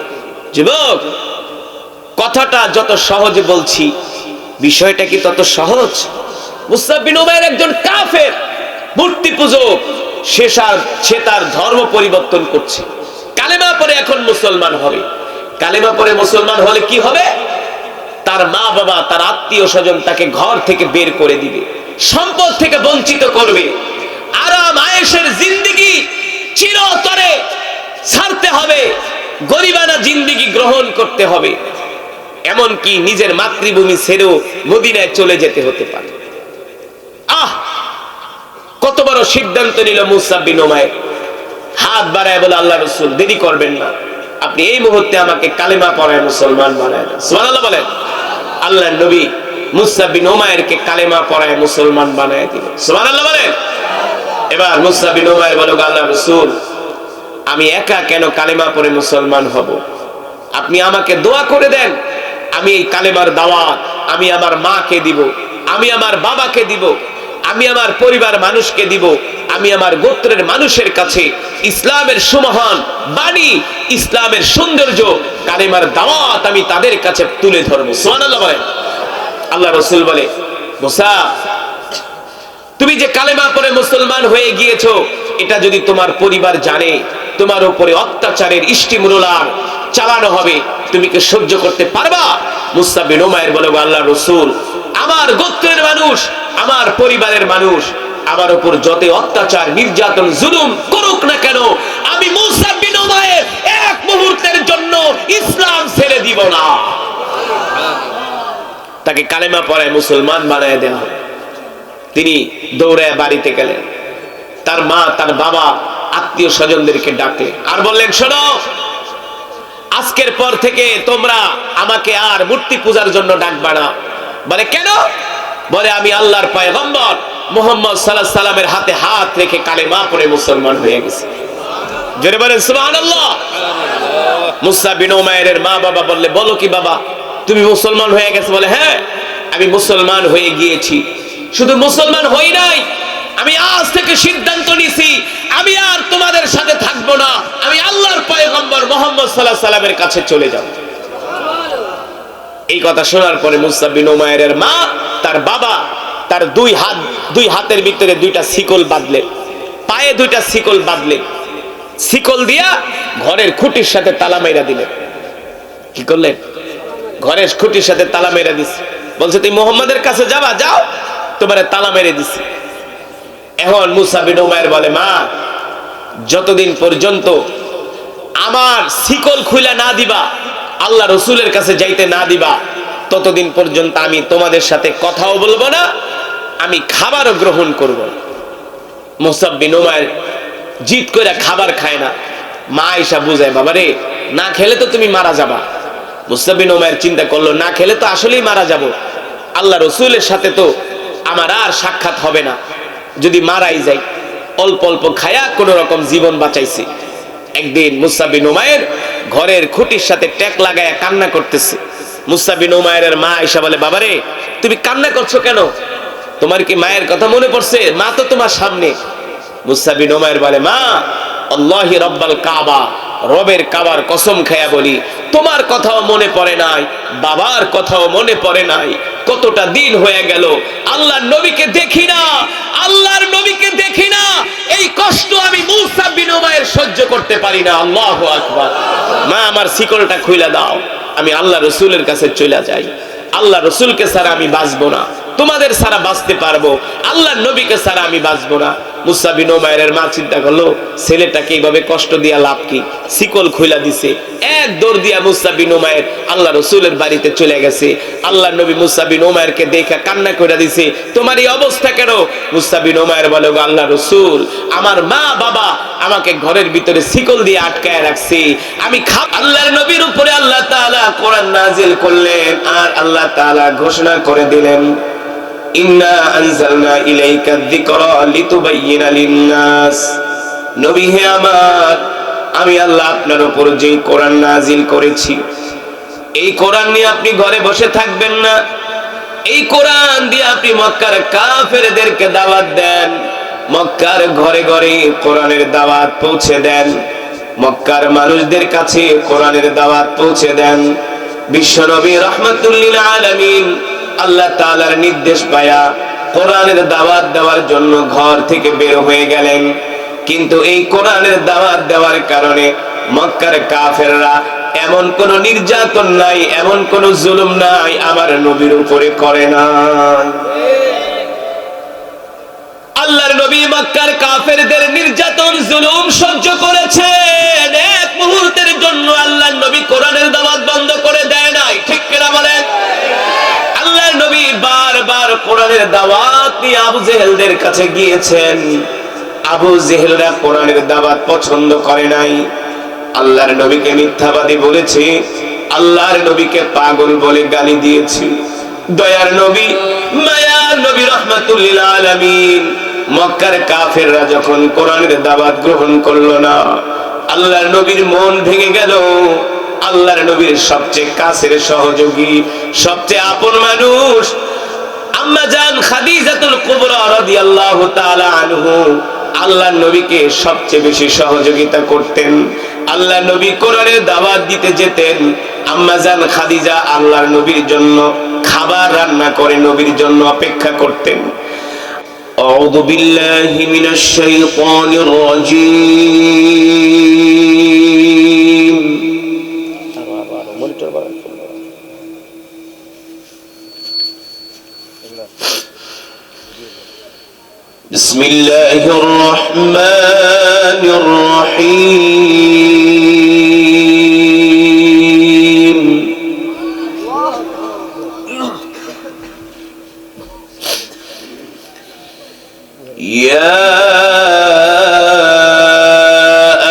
S1: যুবক, কথাটা যত সহজে বলছি, বিষয়টা কি তত সহজ? মুসআব বিন উমাইর একজন কাফের, মূর্তি পূজক, সে তার ধর্ম পরিবর্তন করছে, কালেমা পড়ে এখন মুসলমান হবে। কালেমা পড়ে মুসলমান হলে কি হবে? তার মা বাবা, তার আত্মীয় স্বজন তাকে ঘর থেকে বের করে দিবে, সম্পদ থেকে বঞ্চিত করবে, আরাম আয়েশের জিন্দেগি চিরতরে ছাড়তে হবে, গরিবানা জিন্দেগি গ্রহণ করতে হবে, এমনকি নিজের মাতৃভূমি ছেড়েও মদিনায় চলে যেতে হতে পারে। কত বড় সিদ্ধান্ত নিল মুসআব বিন উমাইর। হাত বাড়ায় বলে, আল্লাহ রাসূল, দেরি করবেন না, আপনি এই মুহূর্তে আমাকে কালেমা পড়ায় মুসলমান বানায় দেন। সুবহানাল্লাহ বলেন। আল্লাহর নবী মুসআব বিন উমাইরকে কালেমা পড়ায় মুসলমান বানায় দিলেন। সুবহানাল্লাহ বলেন। এবার মুসআব বিন উমাইর বলে, আল্লাহ রাসূল, আমি একা কেন কালেমা পড়ে মুসলমান হব? আপনি আমাকে দোয়া করে দেন, আমি এই কালেমার দাওয়াত আমি আমার মাকে দিব, আমি আমার বাবাকে দিব, আমি আমার পরিবার মানুষকে দিব, আমি আমার গোত্রের মানুষের কাছে ইসলামের সুমহান বাণী, ইসলামের সৌন্দর্য, কালেমার দাওয়াত আমি তাদের কাছে তুলে ধরবো। সুবহানাল্লাহ বলেন। আল্লাহ রাসূল বলে, মুসা, তুমি যে কালেমা পড়ে মুসলমান হয়ে গিয়েছো, এটা যদি তোমার পরিবার জানে তোমার উপরে অত্যাচারের ইষ্টিমূলার চালানো হবে, তুমি কি সহ্য করতে পারবা? মুসআব বিন উমাইর বলে, আল্লাহ রাসূল, আমার গোত্রের মানুষ, আমার পরিবারের মানুষ আমার উপর যত অত্যাচার নির্যাতন জুলুম করুক না কেন, আমি মুসআব বিন উমাইর এক মুহূর্তের জন্য ইসলাম ছেড়ে দিব না। তাকে কালেমা পড়ায় মুসলমান বানায় দেওয়া হয়। তিনি দৌড়ায় বাড়িতে গেলেন, তার মা, তার বাবা, আত্মীয় স্বজনদেরকে ডাকলেন আর বললেন, শোনো, আজকের পর থেকে তোমরা আমাকে আর মূর্তি পূজার জন্য ডাকবা না। বলে, কেন? বলে, আমি আল্লাহর পয়গম্বর মুহাম্মদ সাল্লাল্লাহু আলাইহি সাল্লামের হাতে হাত রেখে কালেমা পড়ে মুসলমান হয়ে গেছে। জোরে বলেন সুবহানাল্লাহ। মুসআব বিন উমাইরের মা বাবা বললে, বলো কি বাবা, তুমি মুসলমান হয়ে গেছো? বলে, হ্যাঁ, আমি মুসলমান হয়ে গিয়েছি। শুধু মুসলমান হই নাই, আমি আজ থেকে সিদ্ধান্ত নিছি, আমি আর তোমাদের সাথে থাকবো না, আমি আল্লাহর পয়গম্বর মুহাম্মদ সাল্লাল্লাহু আলাইহি সাল্লামের কাছে চলে যাব। এই কথা শোনার পরে মুসআব বিন উমাইরের মা, তার বাবা, তার দুই হাতের ভিতরে দুইটা শিকল বাঁধলেন, পায়ে দুইটা শিকল বাঁধলেন, শিকল দিয়া ঘরের খুঁটির সাথে তালা মেরা দিলেন। কি করলেন? ঘরের খুঁটির সাথে তালা মেরা দিছে। বলছে তুই মুহাম্মাদের কাছে যাবা, যাও, তোমারে তালা মেরে দিছি। এখন মুসা বিন উমাইর বলে, মা, যতদিন পর্যন্ত আমার শিকল খুলে না দিবা, আল্লাহ রসুলের কাছে যাইতে না দিবা, ততদিন পর্যন্ত আমি তোমাদের সাথে কথাও বলবো না, আমি খাবারও গ্রহণ করব না। মুসা বিন উমাইর জিদ করে খাবার খায় না। মা আয়েশা বুঝায়, বাবা রে, না খেলে তো তুমি মারা যাবা। মুসা বিন উমাইর চিন্তা করলো, না খেলে তো আসলেই মারা যাব, আল্লাহ রসুলের সাথে তো আমার আর সাক্ষাৎ হবে না, যদি মারাই যাই। অল্প অল্প খায়া কোন রকম জীবন বাঁচাইছি। একদিন মুসা বিন উমাইর ঘরের খুঁটির সাথে ট্যাক লাগায়া কান্না করতেছে। মুসা বিন উমাইরের মা আয়েশা বলে, বাবারে, তুমি কান্না করছো কেন? তোমার কি মায়ের কথা মনে পড়ছে? মা তো তোমার সামনে। মুসা বিন উমাইর বলে, মা, আল্লাহি রব্বাল কাবা, রবের কাবার কসম খায়া বলি, তোমার কথাও মনে পড়ে নাই, বাবার কথাও মনে পড়ে নাই। কতটা দিন হয়ে গেল আল্লাহর নবীকে দেখি না, আল্লাহর নবীকে দেখি না। এই কষ্ট আমি মুসা বিন উমাইর সহ্য করতে পারি না। আল্লাহু আকবার। মা, আমার শিকলটা খুলে দাও, আমি আল্লাহ রসুলের কাছে চলে যাই। আল্লাহ রসুলকে ছাড়া আমি বাঁচবো না, তোমাদের ছাড়া বাঁচতে পারবো, আল্লাহর নবীকে ছাড়া আমি বাঁচবো না। মুসা বিন উমাইরের মা চিন্তা করলো, ছেলেটাকে এইভাবে কষ্ট দিয়া লাভ কি? শিকল খুইলা দিছে। এক দৌড় দিয়া মুসা বিন উমাইর আল্লাহ রসুলের বাড়িতে চলে গেছে। আল্লাহ নবী মুসা বিন উমাইরকে দেখে কান্না করে দিছে, তোমার এই অবস্থা কেন? মুসা বিন উমাইর বলে, আল্লাহ রসুল, আমার মা বাবা আমাকে ঘরের ভিতরে শিকল দিয়ে আটকায় রাখছে, আমি আল্লাহর নবীর উপরে আল্লাহ তাআলা কোরআন নাজিল করলেন, আর আল্লাহ তাআলা ঘোষণা করে দিলেন, ইন্না আনজালনা ইলাইকা যিকরা লিতুবাইয়িনা লিন-নাস। নবী হে আমার, আমি আল্লাহ আপনার উপর যে কোরআন নাজিল করেছি, এই কোরআন নিয়ে আপনি ঘরে বসে থাকবেন না। এই কোরআন দিয়ে আপনি মক্কার কাফেরদেরকে দাওয়াত দেন, মক্কার ঘরে ঘরে কোরআনের দাওয়াত পৌঁছে দেন, মক্কার মানুষদের কাছে কোরআনের দাওয়াত পৌঁছে দেন। বিশ্বনবী রাহমাতুল লিল আলামিন আল্লাহ তাআলার নির্দেশ পায়া কোরআনের দাওয়াত দেওয়ার জন্য ঘর থেকে বের হয়ে গেলেন। কিন্তু এই কোরআনের দাওয়াত দেওয়ার কারণে মক্কার কাফেররা এমন কোন নির্যাতন নাই, এমন কোন জুলুম নাই আমার নবীর উপরে করে না। আল্লাহর নবী মক্কার কাফেরদের নির্যাতন জুলুম সহ্য করেছেন, এক মুহূর্তের জন্য আল্লাহর নবী কোরআনের দাওয়াত বন্ধ করে দেয় নাই। ঠিক কিনা বলেন? আল্লাহর নবী বারবার কোরআনের দাওয়াত নিয়ে আবু জেহেলদের কাছে গিয়েছেন। আবু জেহেলরা কোরআনের দাওয়াত পছন্দ করে নাই, আল্লাহর নবীকে মিথ্যাবাদী বলেছে, আল্লাহর নবীকে পাগল বলে গালি দিয়েছে। দয়ার নবী, মায়ার নবী রাহমাতুল লিল আলামিন মক্কার কাফেররা যখন কোরআনের দাওয়াত গ্রহণ করলো না, আল্লাহর নবীর মন ভেঙে গেল। আল্লাহর নবীর সবচেয়ে কাছের সহযোগী, সবচেয়ে আপন মানুষ আম্মা জান খাদিজাতুল কুবরা রাদিয়াল্লাহু তাআলা আনহু আল্লাহর নবীকে সবচেয়ে বেশি সহযোগিতা করতেন। আল্লাহর নবী কোরআনের দাওয়াত দিতে যেতেন, আম্মা জান খাদিজা আল্লাহর নবীর জন্য খাবার রান্না করে নবীর জন্য অপেক্ষা করতেন। আউযু বিল্লাহি মিনাশ শাইতানির রাজীম। বিসমিল্লাহির রহমানির রহিম। ইয়া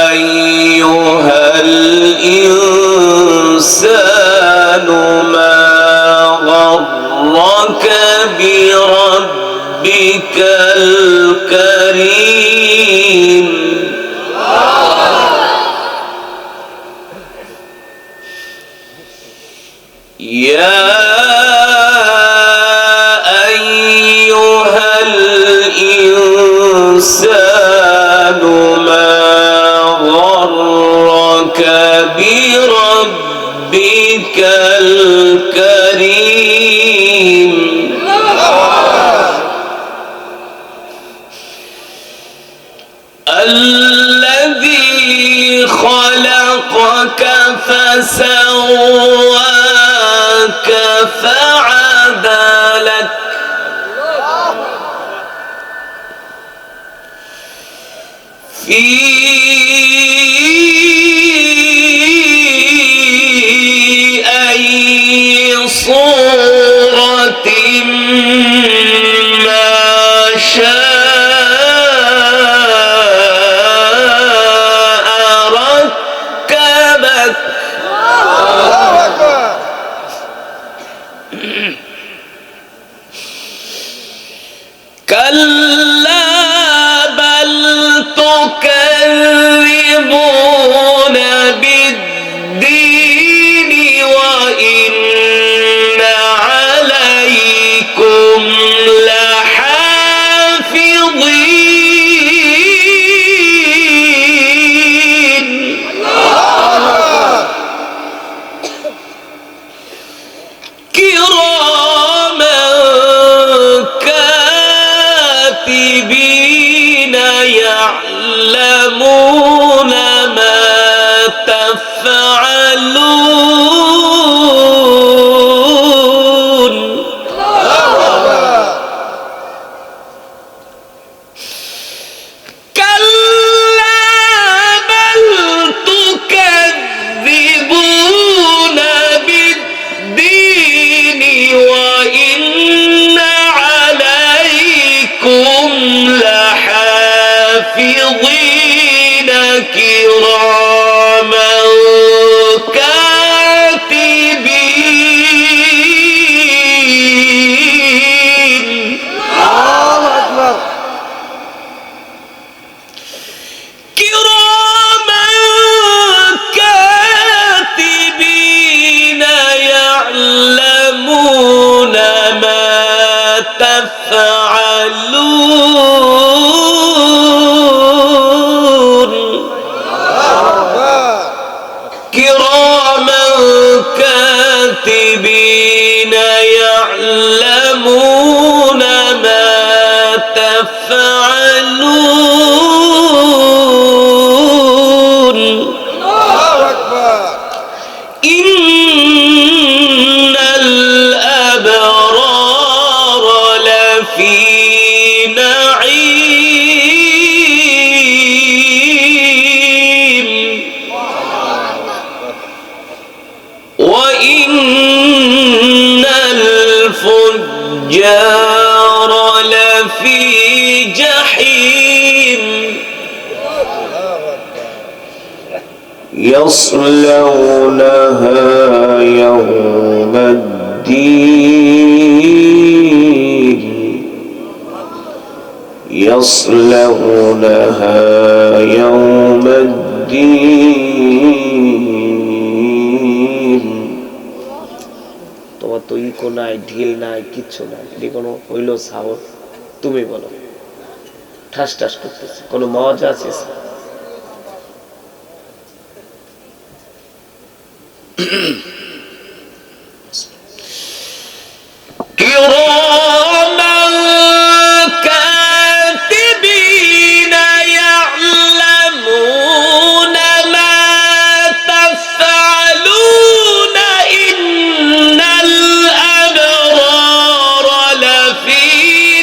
S1: আইয়ুহাল ইনসানু মা গাররাকা বিরাব্বিকাল কারীম। ইয়া আইয়ুহাল ইনসানু মা গাররাকা বিরাব্বিকাল কারীম। كلا بل تكذبون بالدين وإن عليكم لحافظين كراما كاتبين يعلمون ما تفعلون كلا بل تكذبون بالدين وإن عليكم لحافظين كراما كاتبين كراما كاتبين يعلمون ما تفعلون كراما كاتبين يعلمون ما تفعلون إن الأبرار لفي نعيم وإن الفجار لفي جحيم يصلونها يوم الدين يصلونها يوم الدين তোমার তো ইকো নাই ঢিল নাই কিচ্ছু নাই এটি কোনো হইল সাহস তুমি বলো ঠাস ঠাস করতেছে কোনো মজা আছে كراما كاتبين يعلمون ما تفعلون إن الأبرار لفي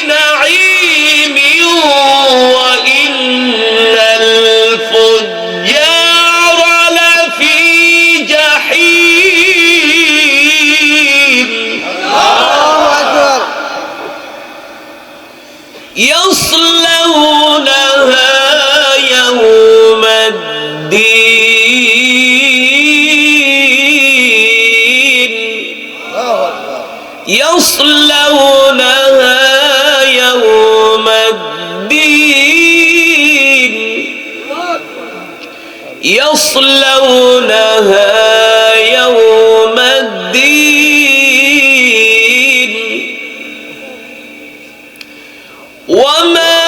S1: نعيم وإن الفجار لفي جحيم يصلونها يوم الدين يصلونها يوم الدين يصلونها يوم الدين وما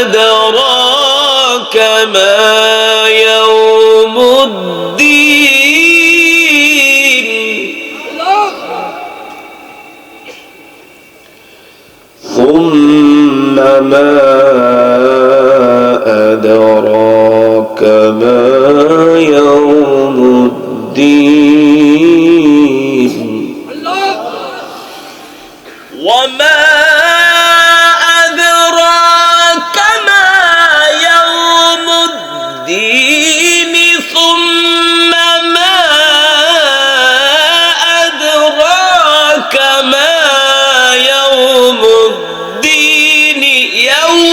S1: أدراك ما يوم الدين ثم ما أدراك ما يوم الدين وما أدراك ما يوم الدين ثم ما أدراك ما يوم الدين يوم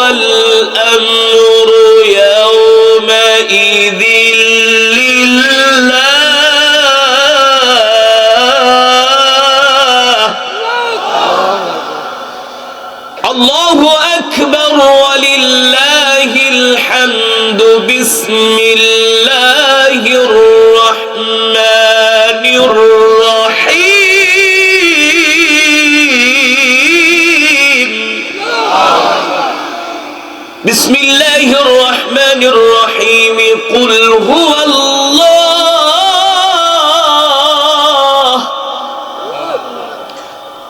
S1: والأمر يومئذ لله الله أكبر ولله الحمد بسم الله الرحمن الرحيم بسم الله الرحمن الرحيم قل هو الله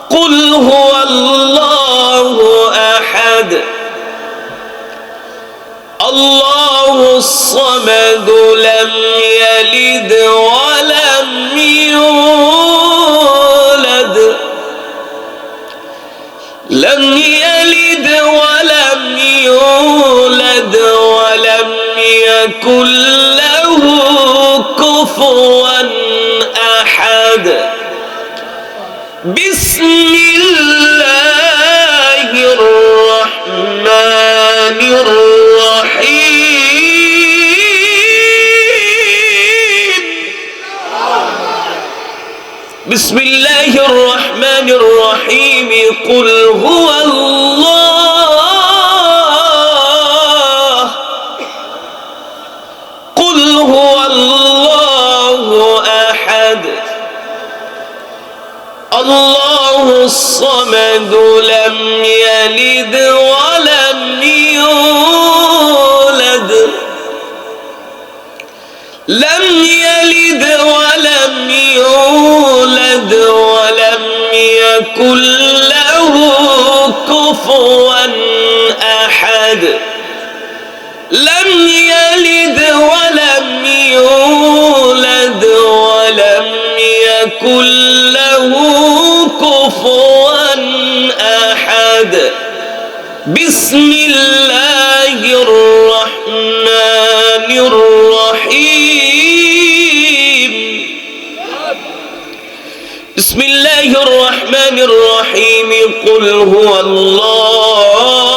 S1: قل هو الله أحد الله الصمد لم يلد ولم يولد لم يلد ولم يولد ولم يكن له كفوا أحد بسم الله الرحمن الرحيم بسم الله الرحمن الرحيم قل هو الله قل هو الله أحد الله الصمد لم يلد ولم يولد لم يلد ولم يولد ولم يكن له كفوا أحد لم يلد ولم يولد ولم يكن له كفوا أحد بسم الله الرحمن الرحيم بسم الله الرحمن الرحيم قل هو الله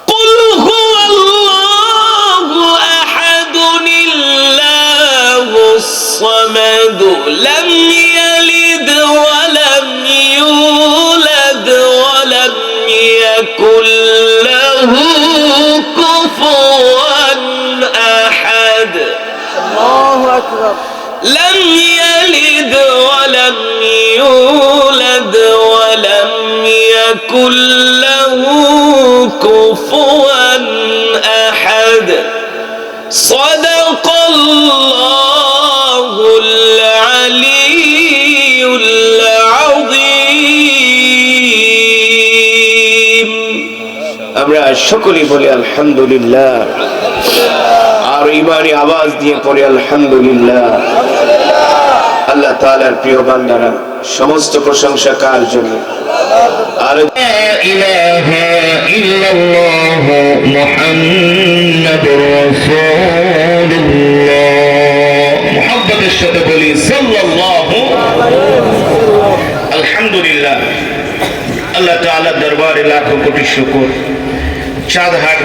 S1: قل هو الله أحد الله الصمد لم يلد ولم يولد ولم يكن له كفوا أحد
S2: الله أكبر
S1: لم يلد ولم يولد ولم يكن له كفوا أحد صدق الله العلي العظيم আমরা সকলেই বলি আলহামদুলিল্লাহ আর ইমানি আওয়াজ দিয়ে পড়ি আলহামদুলিল্লাহ আল্লাহ তাআলার প্রিয় বান্দারা সমস্ত প্রশংসা কার জন্য আর
S3: لا إله إلا الله محمد رسول الله محبت الشهد بولي صلى الله الحمد لله الله تعالى دربار لاکھوں کوٹی شکر چاند ہاٹ